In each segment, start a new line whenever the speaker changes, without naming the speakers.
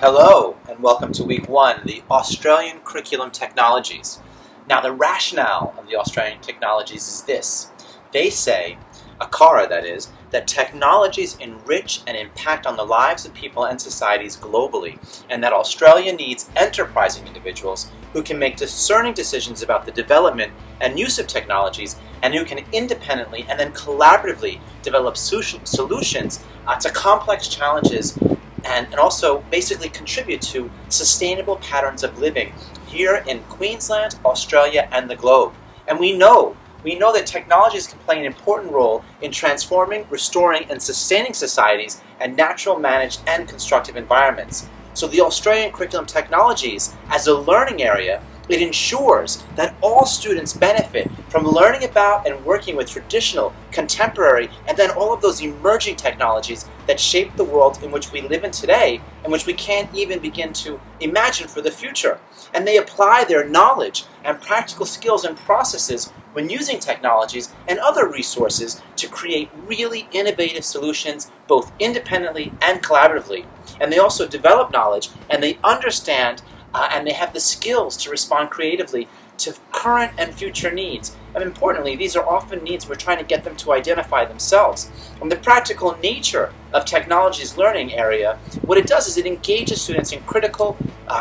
Hello, and welcome to Week 1, the Australian Curriculum Technologies. Now, the rationale of the Australian Technologies is this. They say, ACARA that is, that technologies enrich and impact on the lives of people and societies globally, and that Australia needs enterprising individuals who can make discerning decisions about the development and use of technologies, and who can independently and then collaboratively develop solutions to complex challenges and also basically contribute to sustainable patterns of living here in Queensland, Australia, and the globe. And we know that technologies can play an important role in transforming, restoring, and sustaining societies and natural, managed, and constructive environments. So the Australian Curriculum Technologies, as a learning area, it ensures that all students benefit from learning about and working with traditional, contemporary, and then all of those emerging technologies that shape the world in which we live in today and which we can't even begin to imagine for the future. And they apply their knowledge and practical skills and processes when using technologies and other resources to create really innovative solutions both independently and collaboratively. And they also develop knowledge and they understand and they have the skills to respond creatively to current and future needs. And importantly, these are often needs we're trying to get them to identify themselves. And the practical nature of technology's learning area, what it does is it engages students in critical,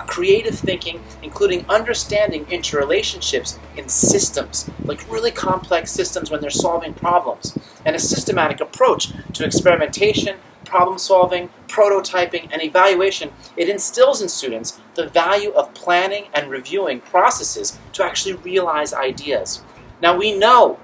creative thinking, including understanding interrelationships in systems, like really complex systems when they're solving problems, and a systematic approach to experimentation, problem solving, prototyping, and evaluation. It instills in students the value of planning and reviewing processes to actually realize ideas. Now we know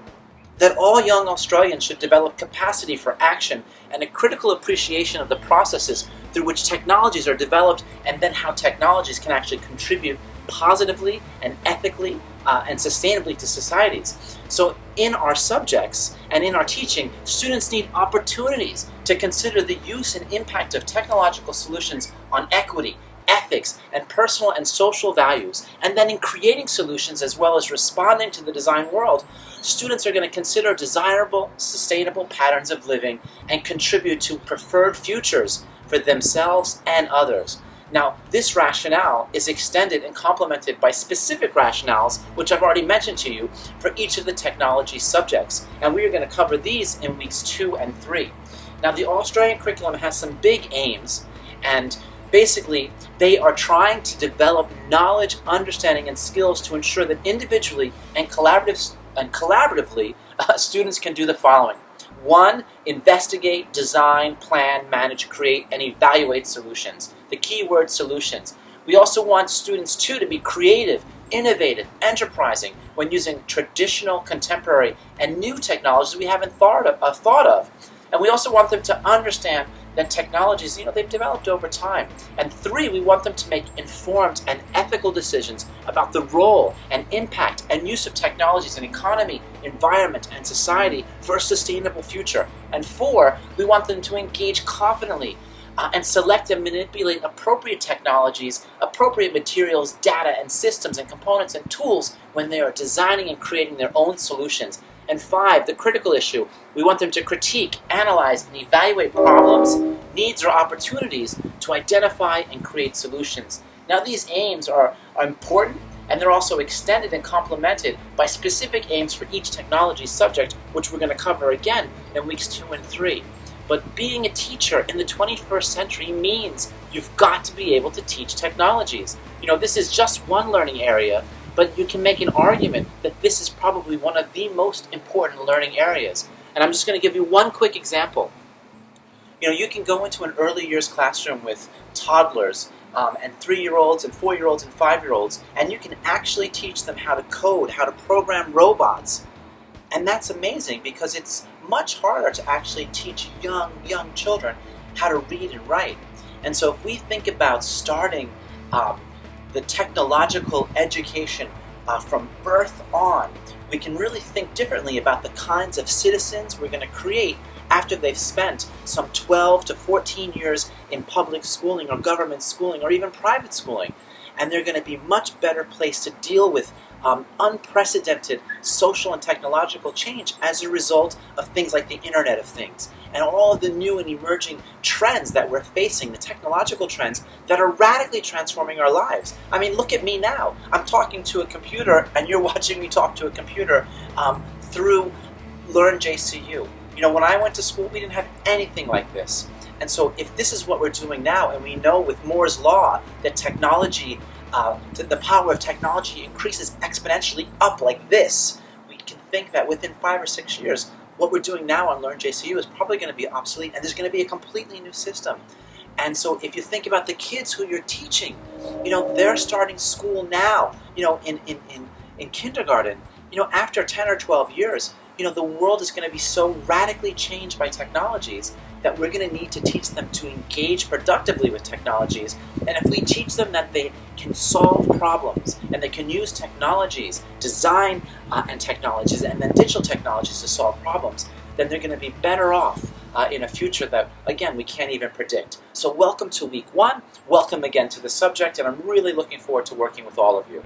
that all young Australians should develop capacity for action and a critical appreciation of the processes through which technologies are developed and then how technologies can actually contribute positively and ethically and sustainably to societies. So in our subjects and in our teaching, students need opportunities to consider the use and impact of technological solutions on equity, ethics, and personal and social values. And then in creating solutions as well as responding to the design world, students are going to consider desirable, sustainable patterns of living and contribute to preferred futures for themselves and others. Now, this rationale is extended and complemented by specific rationales, which I've already mentioned to you, for each of the technology subjects. And we are going to cover these in weeks 2 and 3. Now, the Australian curriculum has some big aims, and basically, they are trying to develop knowledge, understanding, and skills to ensure that individually and collaboratively, students can do the following. 1, investigate, design, plan, manage, create, and evaluate solutions. The key word, solutions. We also want students, too, to be creative, innovative, enterprising when using traditional, contemporary, and new technologies we haven't thought of. And we also want them to understand that technologies, they've developed over time. And 3, we want them to make informed and ethical decisions about the role and impact and use of technologies in economy, environment, and society for a sustainable future. And 4, we want them to engage confidently and select and manipulate appropriate technologies, appropriate materials, data, and systems, and components, and tools when they are designing and creating their own solutions. And 5, the critical issue, we want them to critique, analyze, and evaluate problems, needs, or opportunities to identify and create solutions. Now, these aims are important, and they're also extended and complemented by specific aims for each technology subject, which we're going to cover again in weeks 2 and 3. But being a teacher in the 21st century means you've got to be able to teach technologies. This is just one learning area, but you can make an argument that this is probably one of the most important learning areas. And I'm just going to give you one quick example. You can go into an early years classroom with toddlers and 3-year-olds and 4-year-olds and 5-year-olds, and you can actually teach them how to code, how to program robots. And that's amazing because it's much harder to actually teach young children how to read and write. And so if we think about starting the technological education from birth on, we can really think differently about the kinds of citizens we're going to create after they've spent some 12 to 14 years in public schooling or government schooling or even private schooling. And they're going to be much better placed to deal with unprecedented social and technological change as a result of things like the Internet of Things and all of the new and emerging trends that we're facing, the technological trends that are radically transforming our lives. I mean, look at me now. I'm talking to a computer, and you're watching me talk to a computer through Learn JCU. You know, when I went to school, we didn't have anything like this. And so if this is what we're doing now, and we know with Moore's law that technology, the power of technology increases exponentially up like this, we can think that within 5 or 6 years, what we're doing now on Learn JCU is probably going to be obsolete, and there's going to be a completely new system. And so if you think about the kids who you're teaching, you know, they're starting school now, you know, in kindergarten, you know, after 10 or 12 years, you know, the world is going to be so radically changed by technologies that we're going to need to teach them to engage productively with technologies. And if we teach them that they can solve problems and they can use technologies, design and technologies, and then digital technologies to solve problems, then they're going to be better off in a future that, again, we can't even predict. So welcome to week 1. Welcome again to the subject, and I'm really looking forward to working with all of you.